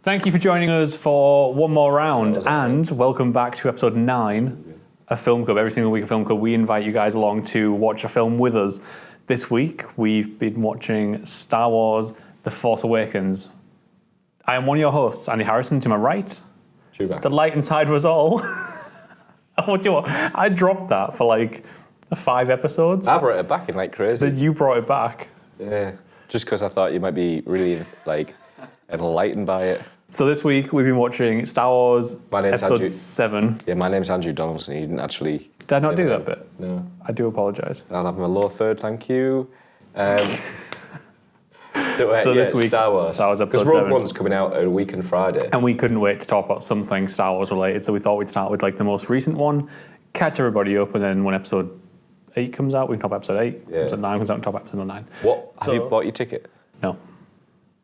Thank you for joining us for one more round, and welcome back to episode 9 of Film Club. Every single week of Film Club, we invite you guys along to watch a film with us. This week, we've been watching Star Wars The Force Awakens. I am one of your hosts, Andy Harrison. To my right, Chewbacca. The light inside was all. What do you want? I dropped that for like 5 episodes. I brought it back in like crazy. Then you brought it back. Yeah, just because I thought you might be really like enlightened by it. So this week we've been watching Star Wars Episode 7. Yeah, my name's Andrew Donaldson. He didn't actually. Did I not do that bit? No. I do apologise. I'll have my low third, thank you. So this week, Star Wars Episode because 7. Rogue One's coming out a week on Friday, and we couldn't wait to talk about something Star Wars related. So we thought we'd start with like the most recent one, catch everybody up, and then when Episode 8 comes out, we can talk about Episode 8. Yeah. Episode 9 comes out, and talk about Episode 9. What have you bought your ticket? No.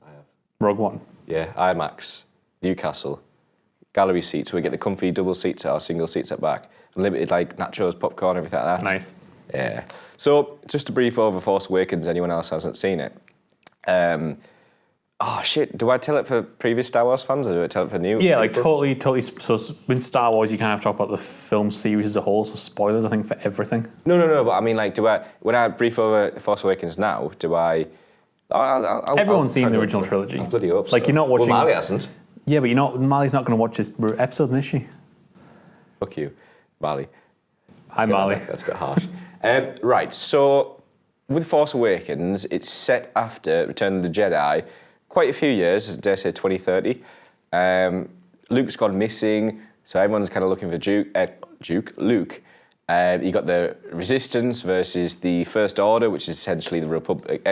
I have. Rogue One. Yeah, IMAX, Newcastle, gallery seats. We get the comfy double seats or single seats at back, unlimited like nachos, popcorn, everything like that. Nice. Yeah. So just a brief over Force Awakens. Anyone else hasn't seen it? Oh shit! Do I tell it for previous Star Wars fans, or do I tell it for new? Yeah, like totally. So with Star Wars, you kind of talk about the film series as a whole. So spoilers, I think, for everything. No. But I mean, like, when I brief over Force Awakens now, do I? Everyone's seen the original trilogy. I bloody hope so. Like, you're not watching. Well, Mali hasn't. Yeah, but Mali's not going to watch this episode, is she? Fuck you, Mali. Hi, Mali. That's a bit harsh. Right. So with Force Awakens, it's set after Return of the Jedi. Quite a few years, dare say 2030. Luke's gone missing, so everyone's kind of looking for Luke. You got the Resistance versus the First Order, which is essentially the Republic.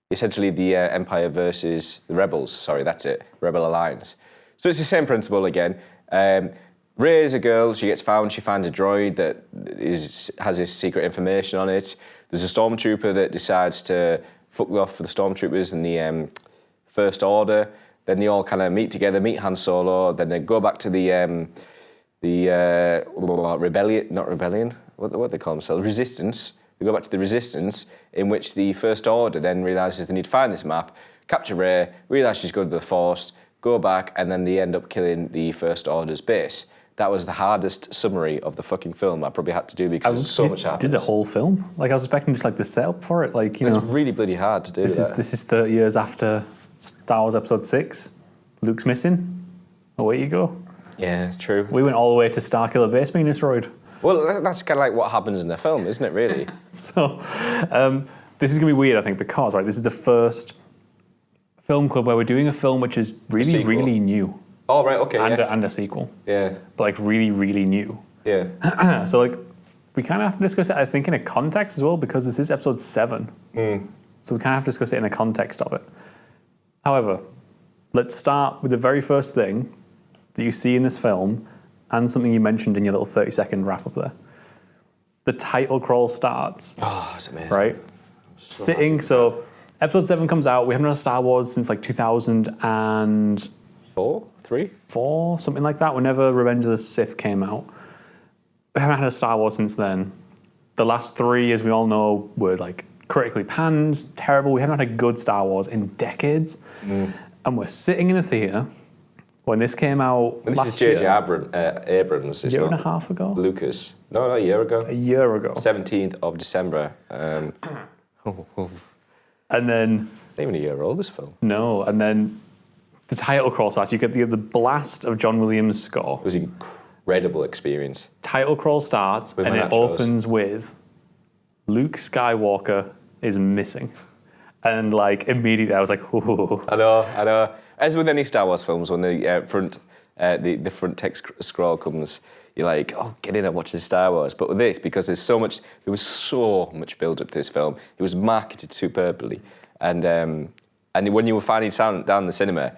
Essentially the Empire versus the Rebels. Sorry, that's it. Rebel Alliance. So it's the same principle again. Rey is a girl. She gets found. She finds a droid that has this secret information on it. There's a stormtrooper that decides to fuck off for the stormtroopers and the First Order. Then they all kind of meet together, meet Han Solo. Then they go back to the rebellion, not rebellion. What they call themselves? Resistance. They go back to the Resistance, in which the First Order then realizes they need to find this map, capture Rey, realize she's good to the Force, go back, and then they end up killing the First Order's base. That was the hardest summary of the fucking film I probably had to do because there's so much happens. Did the whole film? Like, I was expecting just like the setup for it. Like, you know, it's really bloody hard to do. This is 30 years after Star Wars Episode 6. Luke's missing. Away you go. Yeah, it's true. We went all the way to Starkiller Base being destroyed. Well, that's kind of like what happens in the film, isn't it? Really. So, this is gonna be weird, I think, because this is the first film club where we're doing a film which is really, really new. Oh, right, okay, and a sequel. Yeah. But, like, really, really new. Yeah. So, like, we kind of have to discuss it, I think, in a context as well, because this is Episode 7. So we kind of have to discuss it in the context of it. However, let's start with the very first thing that you see in this film, and something you mentioned in your little 30-second wrap-up there. The title crawl starts. Oh, it's amazing. Right? So Episode 7 comes out. We haven't done a Star Wars since, like, 2004, 3? 4, something like that, whenever Revenge of the Sith came out. We haven't had a Star Wars since then. The last 3, as we all know, were like critically panned, terrible. We haven't had a good Star Wars in decades. And we're sitting in the theatre when this came out and this last is J.J. year. Abrams. A year and a half ago? Lucas. No, a year ago. A year ago. 17th of December. And then... It's not even a year old, this film. No, and then the title crawl starts. You get the blast of John Williams' score. It was an incredible experience. Title crawl starts, and it opens with Luke Skywalker is missing. And, like, immediately I was like, ooh. I know. As with any Star Wars films, when the front text scroll comes, you're like, oh, get in and watch the Star Wars. But with this, because there was so much build up to this film, it was marketed superbly. And when you were finally down the cinema,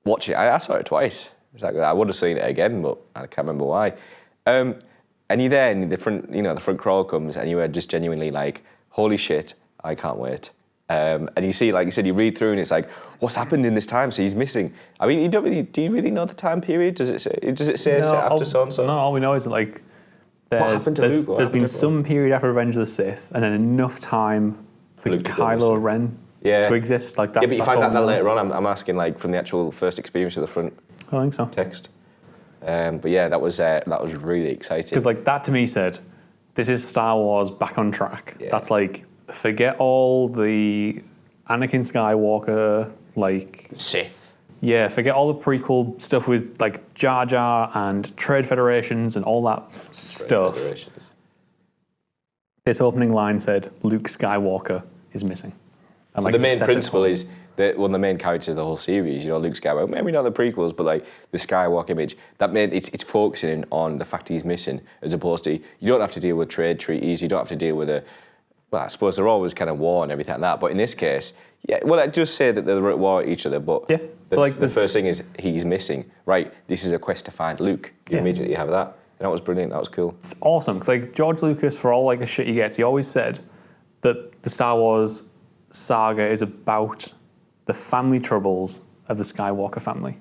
watching it, I saw it twice. It's like, I would have seen it again, but I can't remember why. And you're there, and the front crawl comes, and you are just genuinely like, holy shit, I can't wait. And you see, like you said, you read through and it's like, what's happened in this time? So he's missing. I mean, do you really know the time period? Does it say set after so and so? No, all we know is that, like, happened to Luke? What There's happened been to some period after Revenge of the Sith, and then enough time for Luke to go Kylo missing. Ren Yeah. to exist like that. Yeah, but you that's find all that we know. later on. I'm asking like from the actual first experience of the front I think so. text. But yeah, that was really exciting. Because like that to me said, this is Star Wars back on track. Yeah. That's like, forget all the Anakin Skywalker, like, Sith. yeah, forget all the prequel stuff with like Jar Jar and Trade Federations and all that stuff. Federations. This opening line said, Luke Skywalker is missing. And So like, the main set it principle up. is that one of the main characters of the whole series, Luke Skywalker, maybe not the prequels, but like the Skywalker image, that made it's focusing on the fact he's missing, as opposed to you don't have to deal with trade treaties, you don't have to deal with well, I suppose they're always kind of war and everything like that, but in this case, yeah, well, I just say that they're at war with each other, but Yeah, but like the first thing is he's missing. Right, this is a quest to find Luke. You immediately have that, and that was brilliant. That was cool. It's awesome because like George Lucas, for all like the shit he gets, he always said that the Star Wars saga is about the family troubles of the Skywalker family,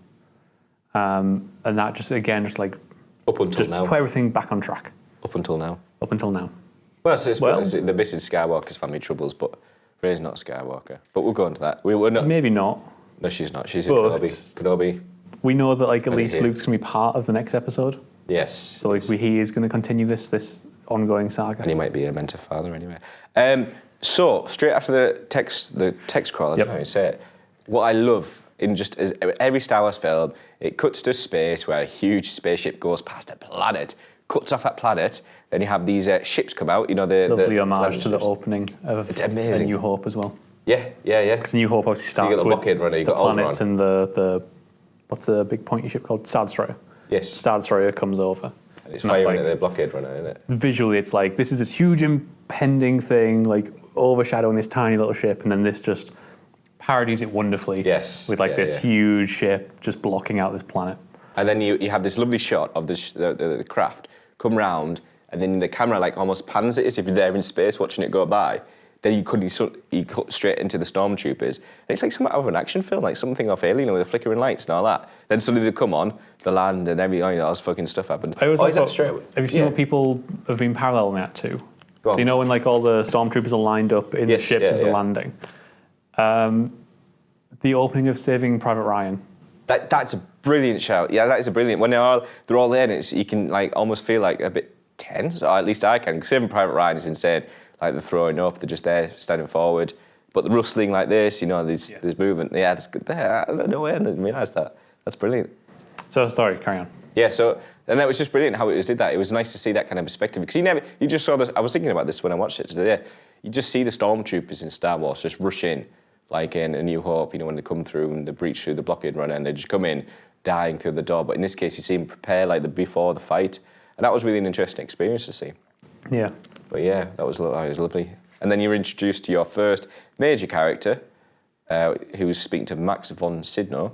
and that just again just like Up until just now. put everything back on track. Up until now. Up until now. Well, it's the bit is Skywalker's family troubles, but Rey's not Skywalker. But we'll go into that. We're not. Maybe not. No, she's not. She's a But- Kenobi. We know that like at least here. Luke's gonna be part of the next episode, Yes. so like he is gonna continue this ongoing saga. And he might be a mentor father anyway. So straight after the text crawl, I don't know how you say it. What I love in just as every Star Wars film, it cuts to space where a huge spaceship goes past a planet, cuts off that planet. Then you have these ships come out. Lovely homage land to the ships. opening of It's amazing. A New Hope as well. Yeah. Because New Hope obviously you starts got the with blockade runner, you the got Alderaan. planets and the what's the big pointy ship called? Star Destroyer. Yes. Star Destroyer comes over. And it's And that's firing like- at the blockade runner, isn't it? Visually, it's like this is this huge impending thing, like overshadowing this tiny little ship, and then this just parodies it wonderfully. Yes. With like Yeah, this yeah. huge ship just blocking out this planet. And then you have this lovely shot of the craft come round, and then the camera like almost pans it as if you're there in space watching it go by. Then you cut straight into the stormtroopers. And it's like something out of an action film, like something off Alien with the flickering lights and all that. Then suddenly they come on, the land and everything, all this fucking stuff happened. I always is like that what- straight? Have you seen what people have been paralleling that to? Go So on. you know when like all the stormtroopers are lined up in Yes, the ships yeah, as they're yeah. landing? The opening of Saving Private Ryan. That's a brilliant shout. Yeah, that is a brilliant. When they're all there, and you can like almost feel like a bit tense, or at least I can. 'Cause Saving Private Ryan is insane. Like they're throwing up, they're just there standing forward. But the rustling like this, there's movement. Yeah, that's good. There, I don't know why I didn't realise that. That's brilliant. So sorry, carry on. Yeah, and that was just brilliant how it did that. It was nice to see that kind of perspective because you just saw I was thinking about this when I watched it today. You just see the stormtroopers in Star Wars just rush in, like in A New Hope. When they come through and they breach through the blockade runner and they just come in, dying through the door. But in this case, you see them prepare like before the fight, and that was really an interesting experience to see. Yeah. But yeah, that was lovely. And then you're introduced to your first major character, who was speaking to Max von Sydow.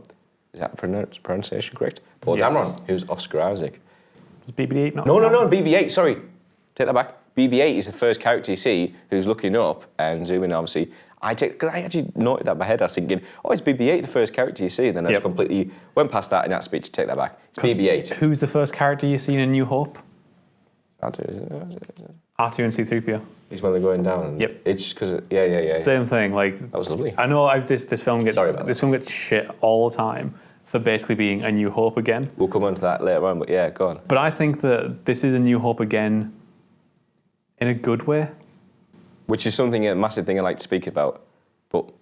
Is that pronunciation correct? Paul Yes. Dameron, who's Oscar Isaac. Was BB-8 not? No, BB-8, sorry. Take that back. BB-8 is the first character you see who's looking up and zooming, obviously. Because I actually noted that in my head. I was thinking, is BB-8 the first character you see? And then I just completely went past that in that speech. Take that back. It's BB-8. Who's the first character you see in A New Hope? R2 R2 and C-3PO. is when they're going down. Yep. It's just because, yeah. Same thing. Like That was lovely. I know this film gets Sorry about this film gets shit all the time for basically being A New Hope again. We'll come on to that later on, but yeah, go on. But I think that this is A New Hope again in a good way. Which is a massive thing I like to speak about. But Do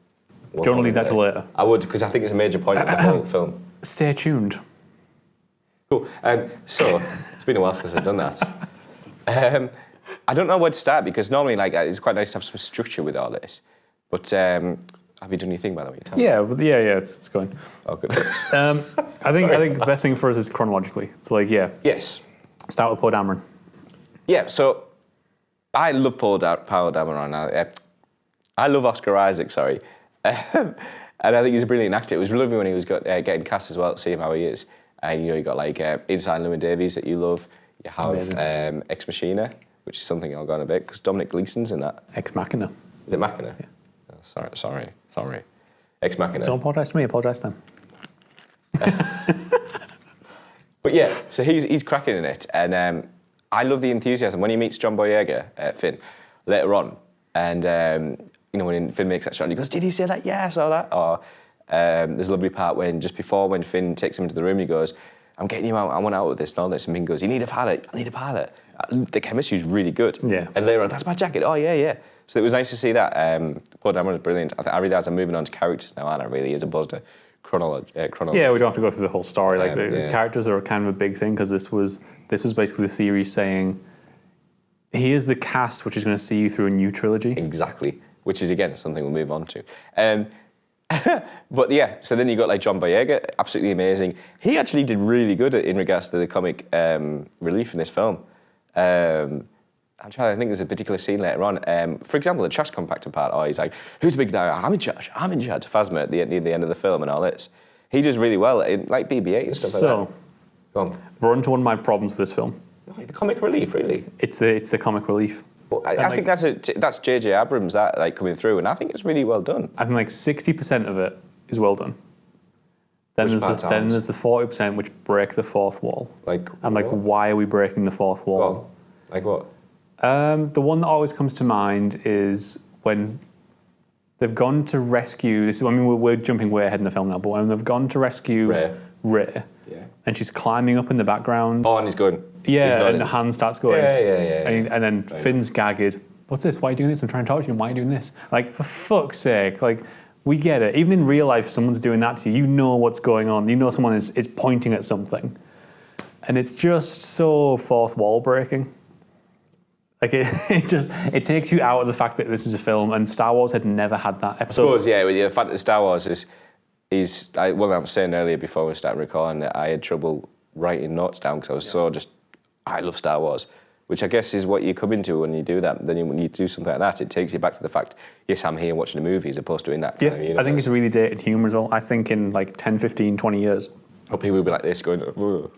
you want to leave that till later? I would, because I think it's a major point of the whole film. Stay tuned. Cool. So, it's been a while since I've done that. I don't know where to start because normally, it's quite nice to have some structure with all this. But have you done anything, by the way? Tell me. Yeah, it's going. Oh, good. I think the best thing for us is chronologically. So Yes. start with Poe Dameron. Yeah. So, I love Paul Dameron. I love Oscar Isaac. Sorry. And I think he's a brilliant actor. It was lovely when he was getting cast as well to see him how he is. And you got Inside Llewyn Davies that you love. You have Ex Machina, which is something I'll go on a bit because Dominic Gleeson's in that. Ex Machina. Is it Machina? Yeah. Oh, sorry. Ex Machina. Don't apologise to me, apologise to them. But yeah, so he's cracking in it, and I love the enthusiasm when he meets John Boyega, Finn, later on, and when Finn makes that shot, and he goes, "Did he say that? Yeah, I saw that." Or there's a lovely part when just before when Finn takes him into the room, he goes, "I'm getting you out. I want out with this and all this." And Finn goes, "You need a pilot. I need a pilot." The chemistry is really good. Yeah. And later on, "That's my jacket." "Oh yeah, yeah." So it was nice to see that. Paul Dameron is brilliant. I realise I'm moving on to characters now, aren't I? Really, as opposed to chronology. Yeah, we don't have to go through the whole story. Like the characters are kind of a big thing because this was basically the series saying, here's the cast which is going to see you through a new trilogy. Exactly, which is again something we'll move on to. But yeah, so then you got like John Boyega, absolutely amazing. He actually did really good in regards to the comic relief in this film. I'm trying to think. There's a particular scene later on. For example, the trash compactor part. Oh, he's like, "Who's big now? I'm in charge. I'm in charge." Phasma at the end of the film and all this. He does really well in like BB-8 and stuff like that. Go on. We're on to one of my problems with this film. The comic relief, really. It's the comic relief. Well, I think that's J.J. Abrams that like coming through, and I think it's really well done. I think like 60% of it is well done. Then there's the 40% which break the fourth wall. Why are we breaking the fourth wall? Well, like what? The one that always comes to mind is when they've gone to rescue. We're jumping way ahead in the film now, but when they've gone to rescue Ray, and she's climbing up in the background. Oh, and he's going. Yeah, and the hand starts going. Yeah. And then Finn's gag is, "What's this? Why are you doing this? I'm trying to talk to you. Why are you doing this?" Like, for fuck's sake! Like, we get it. Even in real life, if someone's doing that to you, you know what's going on. You know someone is pointing at something, and it's just so fourth wall breaking. Like it takes you out of the fact that this is a film, and Star Wars had never had that episode. I suppose, with the fact that Star Wars I was saying earlier before we started recording that I had trouble writing notes down because I was I love Star Wars, which I guess is what you come into when you do that. Then when you do something like that, it takes you back to the fact, yes, I'm here watching a movie as opposed to doing that. Yeah, I think it's really dated humour as well. I think in like 10, 15, 20 years. Or people will be like this going,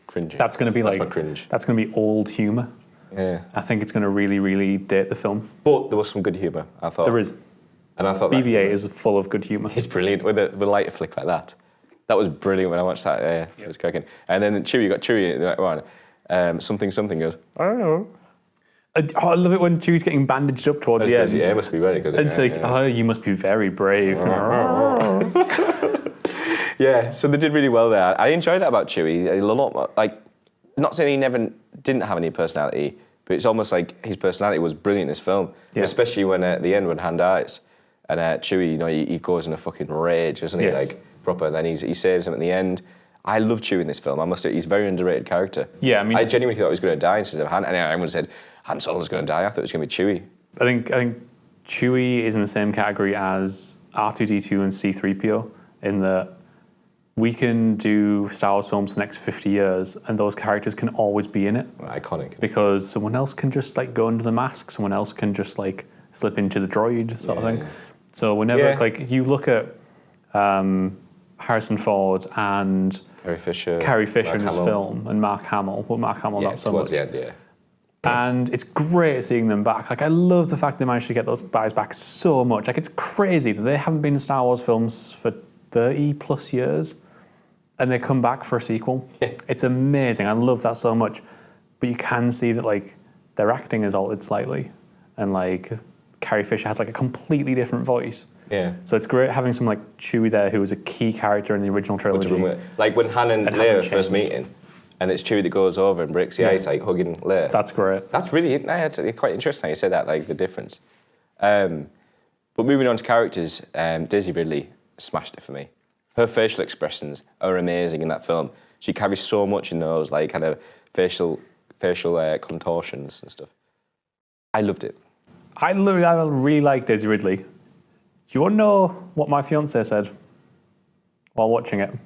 cringe. That's going to be cringe. That's going to be old humour. Yeah. I think it's going to really, really date the film. But there was some good humour, I thought. There is. And I thought BB-8 is full of good humour. It's brilliant with a lighter flick like that. That was brilliant when I watched that. It was cracking. And then you got Chewie like, something goes, "I don't know." I love it when Chewie's getting bandaged up towards the end. Yeah, it must be ready. It's oh, you must be very brave. Yeah, so they did really well there. I enjoyed that about Chewie. A lot, like, not saying he never didn't have any personality, but it's almost like his personality was brilliant in this film. Yeah. Especially when at the end when Han dies, and Chewie, he goes in a fucking rage, doesn't he? Yes. Like proper. And then he saves him at the end. I love Chewie in this film. He's a very underrated character. Yeah, I genuinely thought he was going to die instead of Han. And everyone said Han Solo's going to die. I thought it was going to be Chewie. I think Chewie is in the same category as R2-D2 and C-3PO in that we can do Star Wars films the next 50 years and those characters can always be in it. Iconic. Because someone else can just like go under the mask, someone else can just like slip into the droid sort of thing. So whenever like you look at Harrison Ford and Carrie Fisher in this film and Mark Hamill. Well, Mark Hamill not so much. Towards the end, And it's great seeing them back. Like I love the fact they managed to get those guys back so much. Like it's crazy that they haven't been in Star Wars films for 30 plus years and they come back for a sequel. Yeah. It's amazing. I love that so much. But you can see that like their acting has altered slightly. And like Carrie Fisher has like a completely different voice. Yeah. So it's great having someone like Chewie there who was a key character in the original trilogy. Like when Han and Leia are first meeting, and it's Chewie that goes over and breaks the ice, like hugging Leia. That's great. That's really quite interesting how you said that, like the difference. But moving on to characters, Daisy Ridley smashed it for me. Her facial expressions are amazing in that film. She carries so much in those, like kind of facial contortions and stuff. I loved it. I really like Daisy Ridley. Do you want to know what my fiancée said while watching it?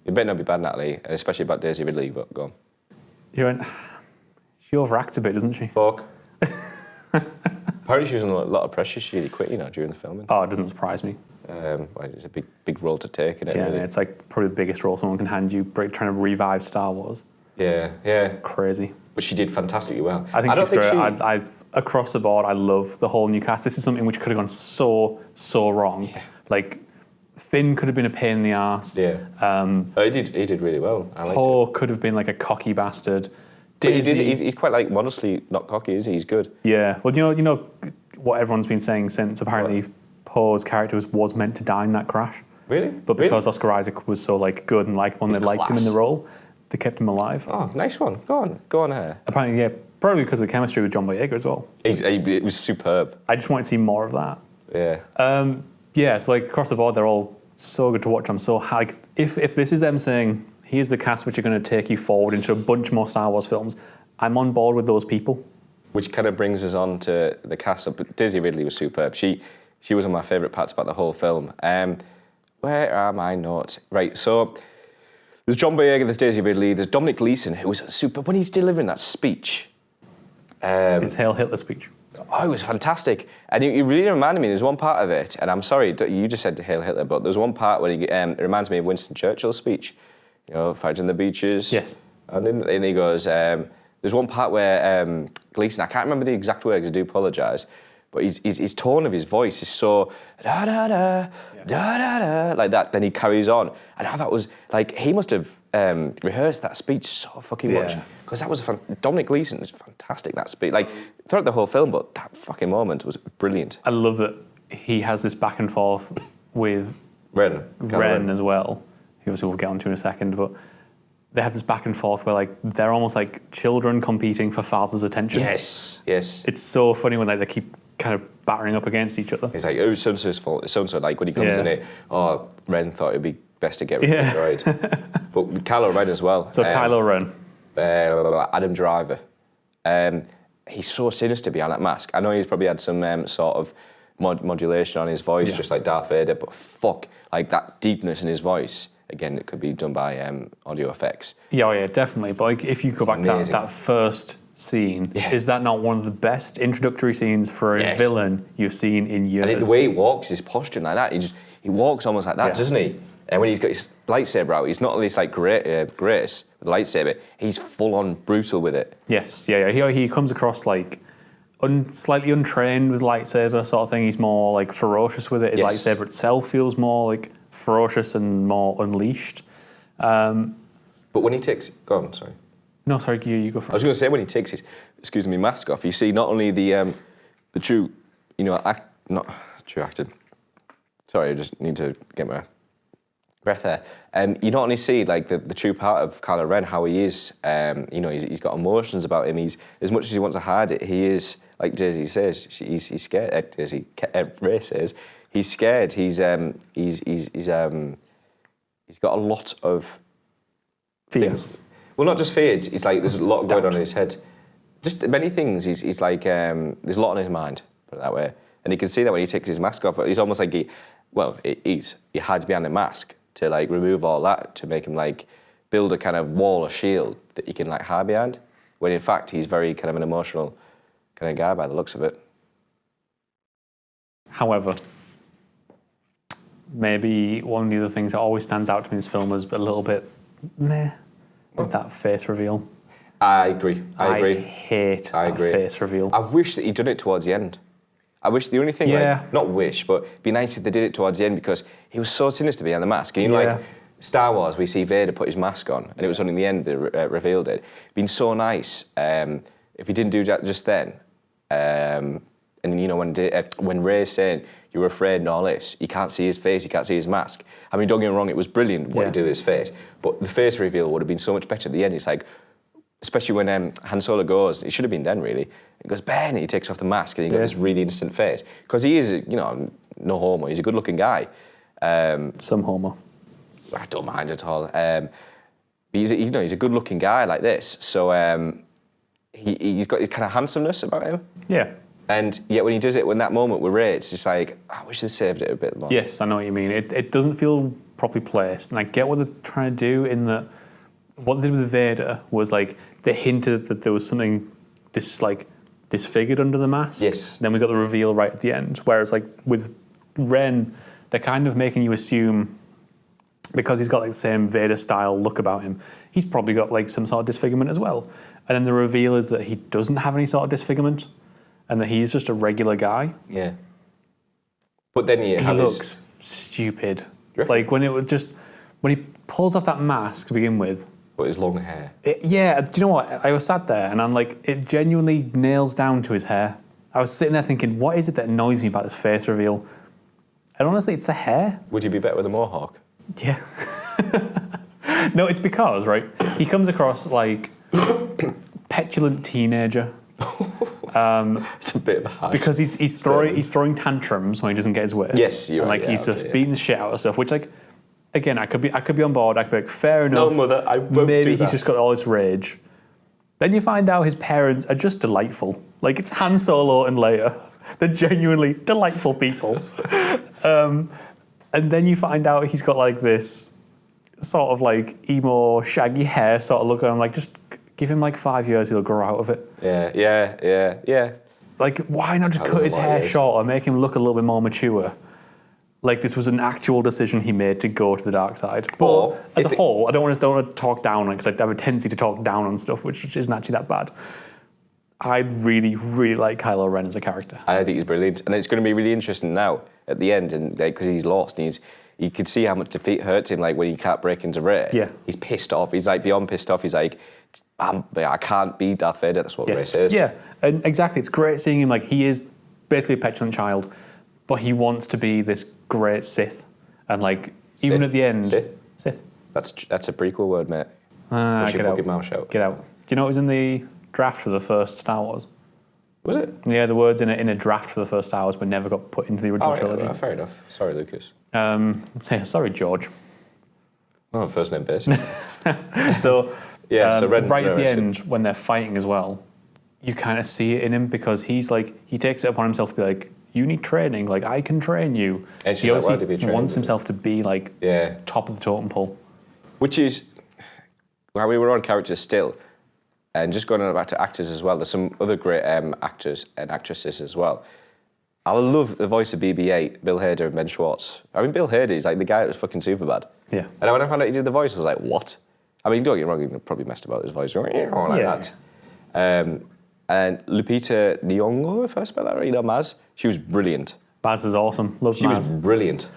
It better not be bad, Natalie, especially about Daisy Ridley, but go on. You went, she overacts a bit, doesn't she? Fuck. Apparently she was under a lot of pressure. She really quit, during the filming. Oh, it doesn't surprise me. It's a big role to take, isn't it? Yeah, really? it's like probably the biggest role someone can hand you, trying to revive Star Wars. Yeah. Crazy. But she did fantastically well. I think she's great. Across the board, I love the whole new cast. This is something which could have gone so wrong. Yeah. Like, Finn could have been a pain in the arse. Yeah. He did really well. Poe could have been like a cocky bastard. But he's quite like modestly not cocky, is he? He's good. Yeah. Well, you know what everyone's been saying since. Apparently, Poe's character was meant to die in that crash. Really? But because Oscar Isaac was so like good and like when they liked him in the role, they kept him alive. Oh, nice one. Go on here. Apparently, yeah, probably because of the chemistry with John Boyega as well. It was superb. I just wanted to see more of that. Yeah. Yeah, so like across the board, they're all so good to watch. I'm so like, if this is them saying, here's the cast which are going to take you forward into a bunch more Star Wars films, I'm on board with those people. Which kind of brings us on to the cast. Daisy Ridley was superb. She was one of my favourite parts about the whole film. Where are my notes? Right, so there's John Boyega, there's Daisy Ridley, there's Dominic Gleeson, who was super. When he's delivering that speech, his Hail Hitler speech. Oh, it was fantastic, and it really reminded me. There's one part of it, and I'm sorry, you just said to Hail Hitler, but there's one part where it reminds me of Winston Churchill's speech. You know, fighting the beaches. Yes. And then he goes. There's one part where Gleeson, I can't remember the exact words. I do apologise. But his tone of his voice is so da da da da da da like that. Then he carries on, and I thought was like he must have rehearsed that speech so fucking much because that was Dominic Gleeson was fantastic that speech. Like throughout the whole film, but that fucking moment was brilliant. I love that he has this back and forth with Ren as well. Who we'll get onto in a second, but they have this back and forth where like they're almost like children competing for father's attention. Yes. It's so funny when like they keep kind of battering up against each other. It's like, oh, so-and-so's fault. So-and-so, like when he comes in it, Ren thought it'd be best to get rid of it, right? But Kylo Ren as well. So Kylo Ren. Adam Driver. He's so sinister behind that mask. I know he's probably had some sort of modulation on his voice, just like Darth Vader, but fuck, like that deepness in his voice. Again, it could be done by audio effects. Yeah, definitely. But like, if you go back to that first scene, is that not one of the best introductory scenes for a villain you've seen in years? And the way he walks, his posture like that, he walks almost like that, doesn't he? And when he's got his lightsaber out, he's not this like grace with the lightsaber, he's full on brutal with it. Yes, he comes across like slightly untrained with lightsaber sort of thing. He's more like ferocious with it. His lightsaber itself feels more like ferocious and more unleashed. But when he takes... Go on, sorry. No, sorry, you go first. I was going to say, when he takes his, mask off, you see not only the true, not true acting. Sorry, I just need to get my breath there. You not only see like the true part of Kylo Ren, how he is, he's got emotions about him. He's, as much as he wants to hide it, he is, like Daisy says, he's scared. Ray says, he's scared. He's got a lot of things. Well, not just fear. It's like there's a lot going on in his head. Just many things. He's like there's a lot on his mind. Put it that way. And you can see that when he takes his mask off. He's almost like he hides behind the mask to like remove all that to make him like build a kind of wall or shield that he can like hide behind. When in fact he's very kind of an emotional kind of guy by the looks of it. However, maybe one of the other things that always stands out to me in this film is a little bit meh, is that face reveal. I agree. I hate that face reveal. I wish that he'd done it towards the end. I wish the only thing, not wish, but it'd be nice if they did it towards the end because he was so sinister behind the mask. And like Star Wars, we see Vader put his mask on, and it was only in the end they revealed it. It'd been so nice if he didn't do that just then. And when Ray's saying you're afraid and all this, you can't see his face, you can't see his mask. I mean, don't get me wrong, it was brilliant what he did with his face, but the face reveal would have been so much better at the end. It's like, especially when Han Solo goes, it should have been then really. He goes, Ben, and he takes off the mask and he got this really innocent face. Because he is, no homo, he's a good looking guy. Some homo. I don't mind at all. He's a good looking guy like this. So he's got this kind of handsomeness about him. Yeah. And yet when he does it, when that moment with Ray, it's just like, I wish they saved it a bit more. Yes, I know what you mean. It doesn't feel properly placed. And I get what they're trying to do in that what they did with Vader was like, they hinted that there was something disfigured under the mask. Yes. Then we got the reveal right at the end. Whereas like with Ren, they're kind of making you assume, because he's got like the same Vader style look about him, he's probably got like some sort of disfigurement as well. And then the reveal is that he doesn't have any sort of disfigurement and that he's just a regular guy. Yeah. But then he looks stupid. Like when he pulls off that mask to begin with. But his long hair. Yeah, do you know what? I was sat there and I'm like, it genuinely nails down to his hair. I was sitting there thinking, what is it that annoys me about this face reveal? And honestly, it's the hair. Would you be better with a mohawk? Yeah. No, it's because, right, he comes across like petulant teenager. It's a bit of a harsh. Because he's throwing tantrums when he doesn't get his way. Yes, you're and right. like he's just beating the shit out of stuff, which like again I could be on board. I could be like, fair enough. No, mother, I won't Maybe do that. he's just got all this rage. Then you find out his parents are just delightful. Like it's Han Solo and Leia. They're genuinely delightful people. And then you find out he's got like this sort of like emo shaggy hair sort of look, and I'm like, just give him like 5 years, he'll grow out of it. Yeah. Like, why not just cut his hair short or make him look a little bit more mature? Like, this was an actual decision he made to go to the dark side. But as a whole, I don't want to talk down on it, because I have a tendency to talk down on stuff, which isn't actually that bad. I really, really like Kylo Ren as a character. I think he's brilliant. And it's going to be really interesting now at the end, and because he's lost, and you can see how much defeat hurts him, like when he can't break into Rey. Yeah. He's pissed off. He's like beyond pissed off. He's like, I can't be Darth Vader. That's what Rey says. Yeah, and exactly. It's great seeing him, like, he is basically a petulant child, but he wants to be this great Sith. And, like, even at the end... Sith? That's a prequel word, mate. Get your out. fucking mouth shut. Get out. Do you know what was in the draft for the first Star Wars? Was it? Yeah, the words in a draft for the first Star Wars but never got put into the original trilogy. Right, fair enough. Sorry, Lucas. Yeah, sorry, George. Oh, first name basis. So, so right at the end, when they're fighting as well, you kind of see it in him, because he's like, he takes it upon himself to be like, you need training, like, I can train you. And he like, obviously wants himself to be like top of the totem pole. Which is, while we were on characters still, and just going on back to actors as well, there's some other great actors and actresses as well. I love the voice of BB-8, Bill Hader and Ben Schwartz. I mean, Bill Hader is like the guy that was fucking Superbad. Yeah. And when I found out he did the voice, I was like, what? I mean, don't get me wrong, he probably messed about his voice, like that. And Lupita Nyong'o, if I spell that right, Maz, she was brilliant. Maz is awesome. Love Maz. She was brilliant.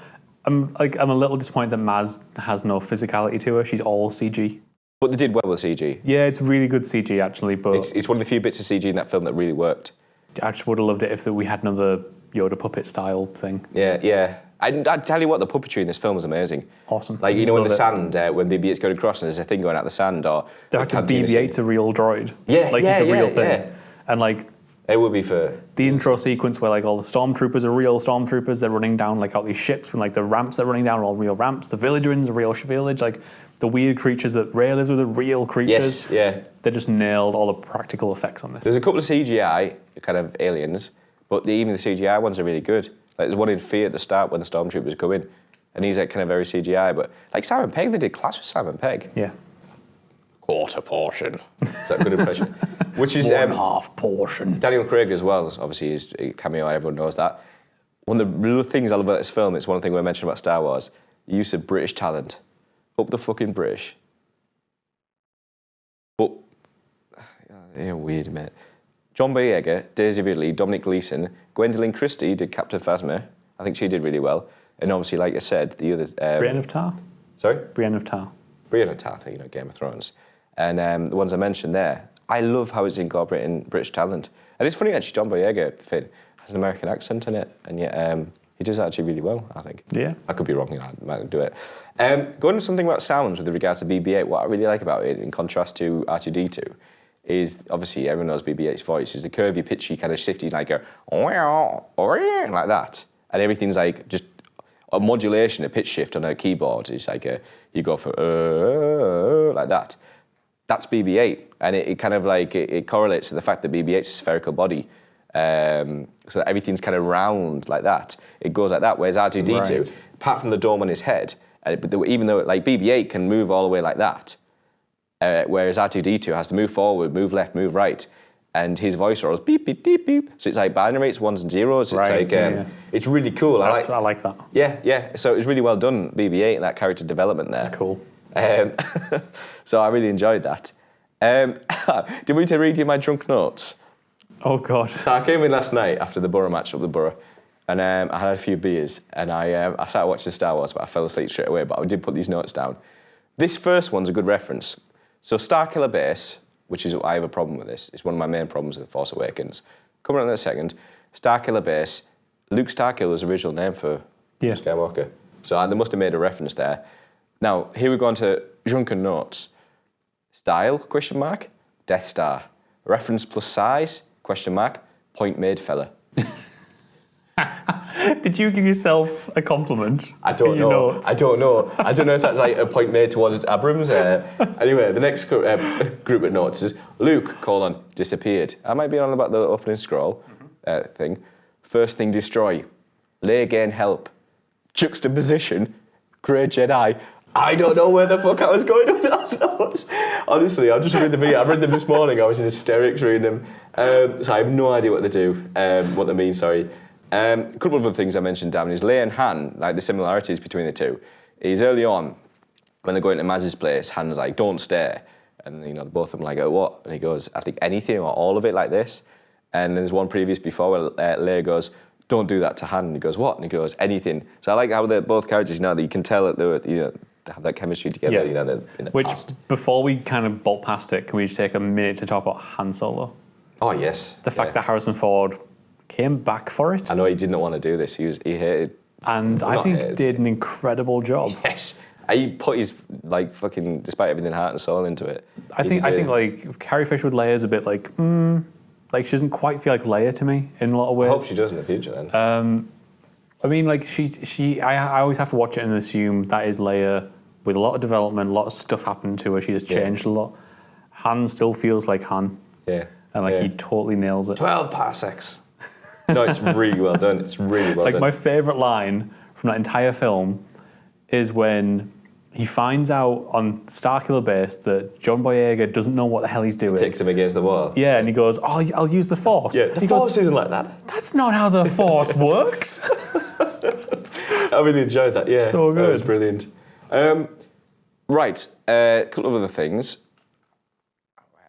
I'm a little disappointed that Maz has no physicality to her. She's all CG. But they did well with CG. Yeah, it's really good CG actually, but it's one of the few bits of CG in that film that really worked. I just would have loved it if we had another Yoda puppet style thing. Yeah. I tell you what, the puppetry in this film was amazing. Awesome. Like, you know, in the sand, when BB-8's going across and there's a thing going out the sand, or... The fact that BB-8's a real droid. Yeah, like, it's a real thing. And, like... It would be for... The intro sequence where, like, all the stormtroopers are real stormtroopers, they're running down, like, all these ships, and, like, the ramps they're running down are all real ramps. The village are in a real village, like... The weird creatures that Rey lives with are real creatures. Yes, yeah. They just nailed all the practical effects on this. There's a couple of CGI kind of aliens, but even the CGI ones are really good. Like, there's one in Fear at the start when the stormtroopers go in, and he's like kind of very CGI. But like Simon Pegg, they did class with Simon Pegg. Yeah. Quarter portion. Is that a good impression? Which is 1/2 portion. Daniel Craig as well. Obviously, his cameo. Everyone knows that. One of the real things I love about this film, it's one thing we mentioned about Star Wars: the use of British talent. Up the fucking British. But, weird, mate. John Boyega, Daisy Ridley, Dominic Gleeson, Gwendolyn Christie did Captain Phasma. I think she did really well. And obviously, like I said, the others... Brienne of Tar? Sorry? Brienne of Tar. Brienne of Tar, Game of Thrones. And the ones I mentioned there, I love how it's incorporating British talent. And it's funny, actually, John Boyega, Finn, has an American accent in it, and yet... he does actually really well, I think. Yeah. I could be wrong, I might do it. Going to something about sounds with regards to BB-8, what I really like about it, in contrast to R2-D2, is obviously everyone knows BB-8's voice is the curvy, pitchy, kind of shifty, like a like that. And everything's like just a modulation, a pitch shift on a keyboard. It's like you go for like that. That's BB-8, and it kind of like it correlates to the fact that BB-8's a spherical body. So that everything's kind of round like that. It goes like that, whereas R2-D2, apart from the dome on his head, but even though like BB-8 can move all the way like that, whereas R2-D2 has to move forward, move left, move right, and his voice rolls beep, beep, beep, beep. So it's like binary, it's ones and zeros. It's it's really cool. I like that. Yeah. So it was really well done, BB-8, and that character development there. That's cool. So I really enjoyed that. Did we to read you my drunk notes? Oh, God. So I came in last night after the Borough match up the Borough, and I had a few beers, and I started watching Star Wars, but I fell asleep straight away, but I did put these notes down. This first one's a good reference. So Starkiller Base, which is, I have a problem with this, it's one of my main problems with The Force Awakens. Coming on in a second, Starkiller Base, Luke Starkiller's original name for Skywalker. So they must have made a reference there. Now, here we go on to Drunken Notes. Style, question mark, Death Star. Reference plus size, question mark, point made, fella. Did you give yourself a compliment? I don't know. Notes? I don't know. I don't know if that's like a point made towards Abrams. Anyway, the next group of notes is Luke, disappeared. I might be on about the opening scroll thing. First thing, destroy. Leia gain help. Juxtaposition. Grey Jedi. I don't know where the fuck I was going with those notes. Honestly, I'll just read them again. I read them this morning. I was in hysterics reading them. So I have no idea what they do, what they mean, sorry. A couple of other things I mentioned, Damon, is Leia and Han, like the similarities between the two, is early on, when they're going to Maz's place, Han's like, don't stare. And, you know, both of them like, oh, what? And he goes, I think anything or all of it like this. And there's one previous before where Leia goes, don't do that to Han. And he goes, what? And he goes, anything. So I like how they're both characters, you know, that you can tell that they were, you know, they have that chemistry together, you know, in the past. Before we kind of bolt past it, can we just take a minute to talk about Han Solo? Oh, yes. The fact that Harrison Ford came back for it. I know he didn't want to do this. He hated. And I think did an incredible job. Yes. He put his, like, fucking, despite everything, heart and soul into it. I think like, Carrie Fisher with Leia is a bit like, like, she doesn't quite feel like Leia to me in a lot of ways. I hope she does in the future then. I mean, like, I always have to watch it and assume that is Leia with a lot of development, a lot of stuff happened to her. She has changed a lot. Han still feels like Han. Yeah. And, like, he totally nails it. 12 parsecs. No, it's really well done. It's really well done. Like, my favourite line from that entire film is when he finds out on Starkiller Base that John Boyega doesn't know what the hell he's doing. Takes him against the wall. Yeah, and he goes, oh, I'll use the Force. Yeah, the Force isn't like that. That's not how the Force works. I really enjoyed that, yeah. So good. That was brilliant. Right, a couple of other things.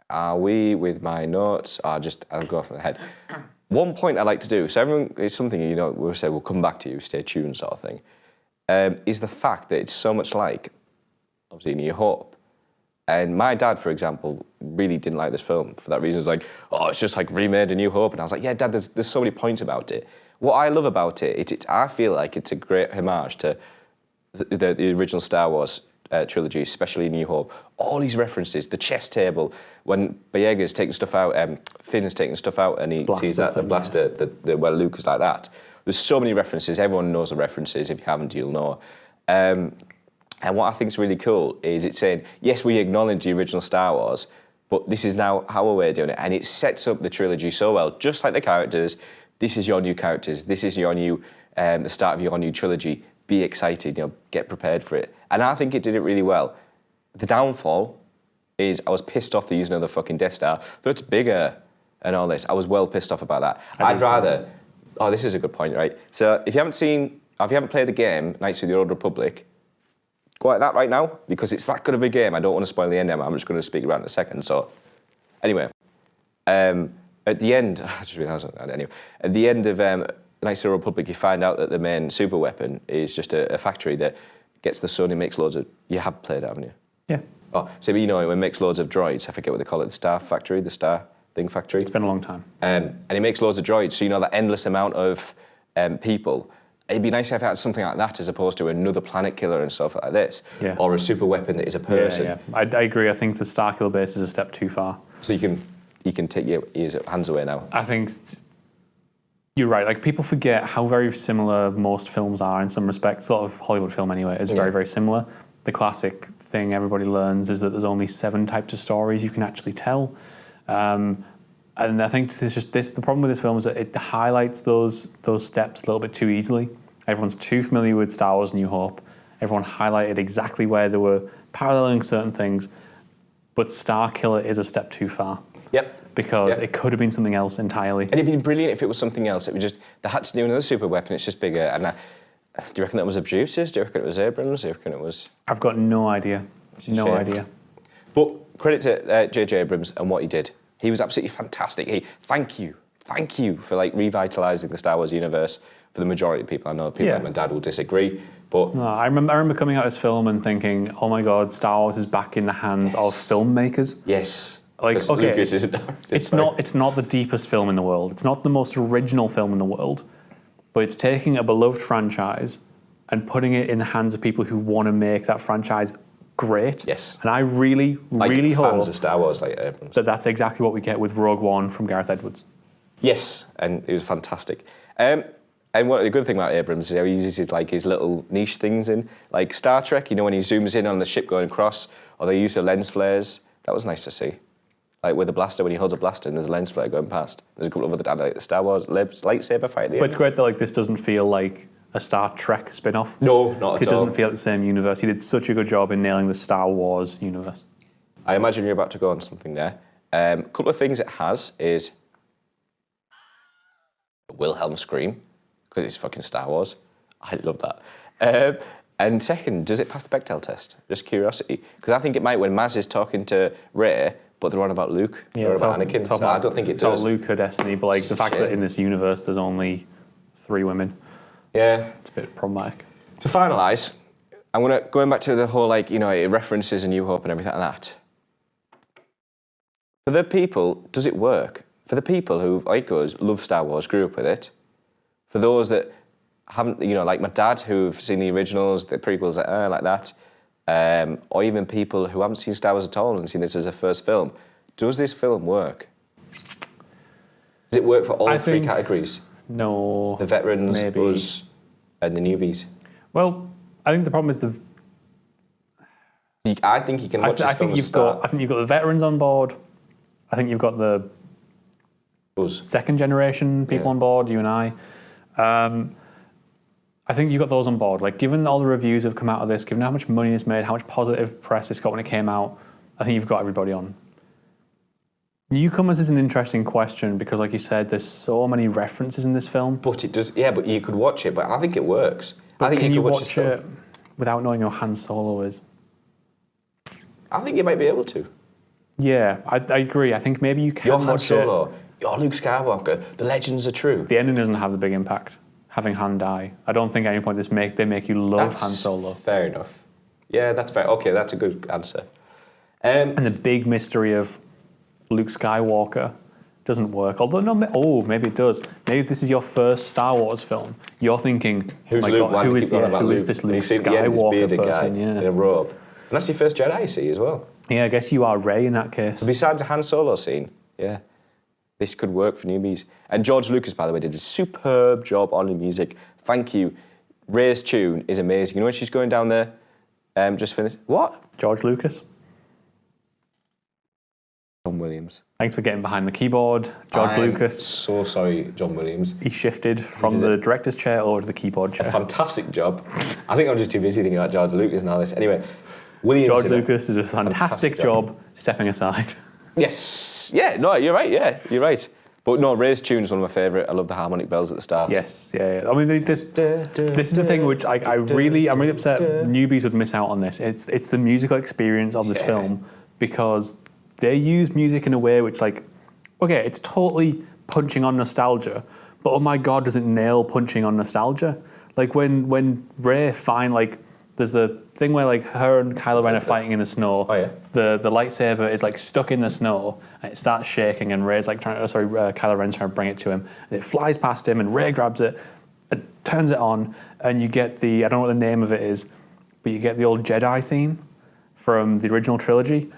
Are we with my notes? I'll go off my head. One point I like to do, so everyone, it's something, you know, we'll say we'll come back to you, stay tuned sort of thing, is the fact that it's so much like, obviously, New Hope. And my dad, for example, really didn't like this film for that reason. It was like, oh, it's just like remade A New Hope. And I was like, yeah, Dad, there's so many points about it. What I love about it, I feel like it's a great homage to the original Star Wars trilogy, especially New Hope. All these references, the chess table, when Boyega's taking stuff out, Finn's taking stuff out, and he sees that the blaster, where Luke is like that. There's so many references. Everyone knows the references. If you haven't, you'll know. And what I think is really cool is it's saying, yes, we acknowledge the original Star Wars, but this is now how we're doing it, and it sets up the trilogy so well, just like the characters. This is your new characters. This is your new, the start of your new trilogy. Be excited, you know, get prepared for it. And I think it did it really well. The downfall is I was pissed off they're using another fucking Death Star. Though it's bigger and all this, I was well pissed off about that. I'd rather, oh, this is a good point, right? So if you haven't played the game, Knights of the Old Republic, go at that right now, because it's that good of a game. I don't want to spoil the end, I'm just going to speak about it in a second. So anyway, at the end, I just realised that anyway, at the end of Knights of the Republic, you find out that the main super weapon is just a factory that gets the sun and makes loads of... You have played it, haven't you? Yeah. Oh, so you know, it makes loads of droids. I forget what they call it, the Star Factory, the Star Thing Factory. It's been a long time. And it makes loads of droids, so you know that endless amount of people. It'd be nice if it had something like that as opposed to another planet killer and stuff like this. Yeah. Or a super weapon that is a person. Yeah. I agree. I think the Starkiller Base is a step too far. So you can take your hands away now. I think... You're right. Like, people forget how very similar most films are in some respects. A lot of Hollywood film, anyway, is very, very similar. The classic thing everybody learns is that there's only 7 types of stories you can actually tell. And I think the problem with this film is that it highlights those steps a little bit too easily. Everyone's too familiar with Star Wars New Hope. Everyone highlighted exactly where they were paralleling certain things. But Starkiller is a step too far. Yep. Because it could have been something else entirely. And it'd be brilliant if it was something else. It would just, they had to do another super weapon, it's just bigger. And do you reckon that was the producers? Do you reckon it was Abrams? Do you reckon it was... I've got no idea. No idea. But credit to J.J. Abrams and what he did. He was absolutely fantastic. Thank you thank you for like revitalizing the Star Wars universe for the majority of people. I know people like my dad will disagree, but No, I remember coming out of this film and thinking, oh my God, Star Wars is back in the hands of filmmakers. yes, Like, because okay, Lucas is it's not the deepest film in the world. It's not the most original film in the world, but it's taking a beloved franchise and putting it in the hands of people who want to make that franchise great. Yes. And I really, like really fans hope of Star Wars like Abrams. that that's exactly what we get with Rogue One from Gareth Edwards. Yes, and it was fantastic. And what the good thing about Abrams is how he uses his little niche things in, like Star Trek. You know, when he zooms in on the ship going across, or the use of lens flares. That was nice to see. Like with the blaster, when he holds a blaster and there's a lens flare going past. There's a couple of other like the Star Wars lightsaber fight at the end. But it's great that like this doesn't feel like a Star Trek spin-off. No, not at all. It doesn't feel like the same universe. He did such a good job in nailing the Star Wars universe. I imagine you're about to go on something there. A couple of things it has is the Wilhelm scream, because it's fucking Star Wars. I love that. And second, does it pass the Bechdel test? Just curiosity. Because I think it might when Maz is talking to Rey, but they're on about Luke or about Anakin. So I don't think it does. Luke, her destiny, but like the fact that in this universe there's only 3 women. Yeah. It's a bit problematic. To finalise, going back to the whole, like, you know, it references A New Hope and everything like that. For the people, does it work? For the people who, like us, love Star Wars, grew up with it. For those that haven't, you know, like my dad, who've seen the originals, the prequels, like that, or even people who haven't seen Star Wars at all and seen this as a first film, does this film work? Does it work for all 3 categories? No. The veterans, maybe. us, and the newbies? Well, I think the problem is I think you can watch this film as a start. I think you've got the veterans on board. I think you've got the second generation people on board, you and I. I think you've got those on board. Like, given all the reviews that have come out of this, given how much money it's made, how much positive press it's got when it came out, I think you've got everybody on. Newcomers is an interesting question because, like you said, there's so many references in this film. But it does, yeah, but you could watch it, but I think it works. But I think can you could watch it without knowing who Han Solo is? I think you might be able to. Yeah, I agree. I think maybe you can You're Han watch Solo. it. You're Luke Skywalker. The legends are true. The ending doesn't have the big impact, having Han die. I don't think at any point they make you love Han Solo. Fair enough. Yeah, that's fair. Okay, that's a good answer. And the big mystery of Luke Skywalker doesn't work. Although, maybe it does. Maybe if this is your first Star Wars film, you're thinking, who's oh my Luke? God, who is this Luke Skywalker person? In a robe. And that's your first Jedi you see as well. Yeah, I guess you are Rey in that case. So besides the Han Solo scene, yeah, this could work for newbies. And George Lucas, by the way, did a superb job on the music. Thank you. Rey's tune is amazing. You know when she's going down there, just finished. What? George Lucas. John Williams. Thanks for getting behind the keyboard, George Lucas. So sorry, John Williams. He shifted from the director's chair over to the keyboard chair. A fantastic job. I think I'm just too busy thinking about George Lucas and all this. Anyway, Williams. George Lucas did a fantastic job stepping aside. Yes. Yeah, no, you're right. Yeah, you're right. But no, Rey's tune is one of my favourite. I love the harmonic bells at the start. Yes, yeah. I mean, this is the thing which I'm really upset newbies would miss out on this. It's the musical experience of this film because they use music in a way which, like, okay, it's totally punching on nostalgia, but oh my God, does it nail punching on nostalgia? Like when Rey there's the thing where like her and Kylo Ren are fighting in the snow. Oh yeah. The lightsaber is like stuck in the snow and it starts shaking and Rey's like Kylo Ren's trying to bring it to him and it flies past him and Rey grabs it and turns it on and you get I don't know what the name of it is, but you get the old Jedi theme from the original trilogy.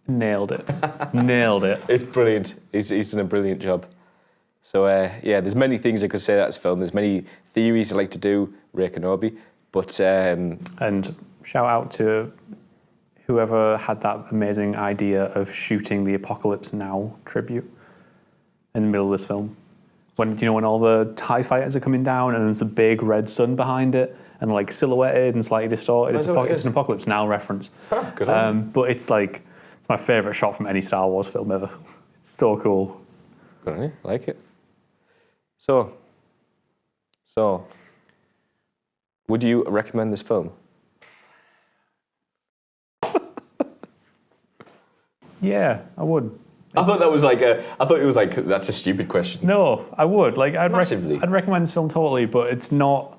Nailed it. Nailed it. It's brilliant. He's done a brilliant job. So there's many things I could say that's film. There's many theories I like to do, Rey Kenobi. But and shout out to whoever had that amazing idea of shooting the Apocalypse Now tribute in the middle of this film. When all the TIE fighters are coming down and there's a big red sun behind it and like silhouetted and slightly distorted. It's an Apocalypse Now reference. Oh, good on. But it's my favourite shot from any Star Wars film ever. It's so cool. Good on you. I like it. So would you recommend this film? Yeah, I would. I thought that was like I thought it was like that's a stupid question. No, I would. Like, I'd recommend this film totally, but it's not.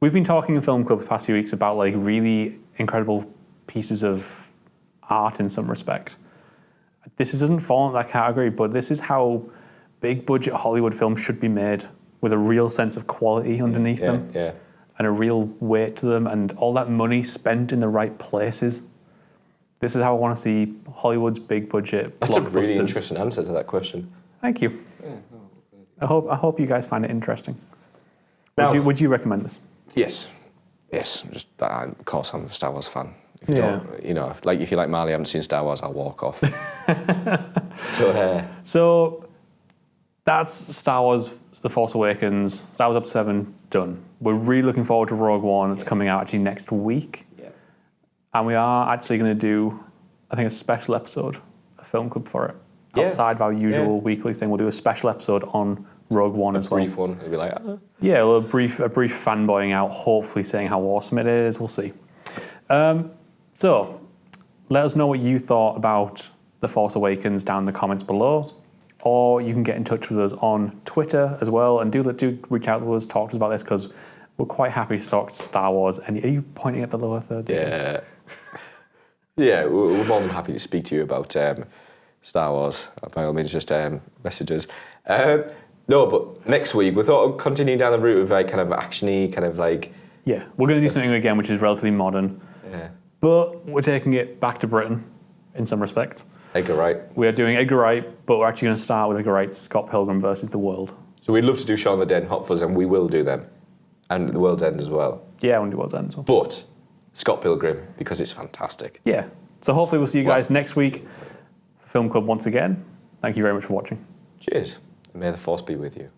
We've been talking in Film Club the past few weeks about like really incredible pieces of art in some respect. This doesn't fall in that category, but this is how big budget Hollywood films should be made, with a real sense of quality underneath them, and a real weight to them, and all that money spent in the right places. This is how I want to see Hollywood's big budget blockbusters. That's a really interesting answer to that question. Thank you. Yeah, I hope you guys find it interesting. Now, Would you recommend this? Yes. Just of course, I'm a Star Wars fan. If you don't, you know, like if you like Marley, haven't seen Star Wars, I'll walk off. So that's Star Wars: The Force Awakens. Star Wars Episode 7 done. We're really looking forward to Rogue One. That's coming out actually next week. Yeah. And we are actually going to do, I think, a special episode, a film club for it. Outside of our usual weekly thing, we'll do a special episode on Rogue One as well. A brief one. It'll be like, yeah, a brief fanboying out, hopefully saying how awesome it is. We'll see. So, let us know what you thought about The Force Awakens down in the comments below. Or you can get in touch with us on Twitter as well. And do reach out to us, talk to us about this, because we're quite happy to talk Star Wars. And are you pointing at the lower third? Yeah. Yeah, we're more than happy to speak to you about Star Wars. By all means, just messages. No, but next week, we thought of continuing down the route of like kind of actiony, kind of like... Yeah, we're going to do something again which is relatively modern. Yeah. But we're taking it back to Britain in some respects. Edgar Wright. We are doing Edgar Wright, but we're actually going to start with Edgar Wright's Scott Pilgrim versus the World. So we'd love to do Shaun of the Dead and Hot Fuzz, and we will do them. And The World's End as well. Yeah, I want to do World's End as well. But Scott Pilgrim, because it's fantastic. Yeah. So hopefully we'll see you guys next week for Film Club once again. Thank you very much for watching. Cheers. May the Force be with you.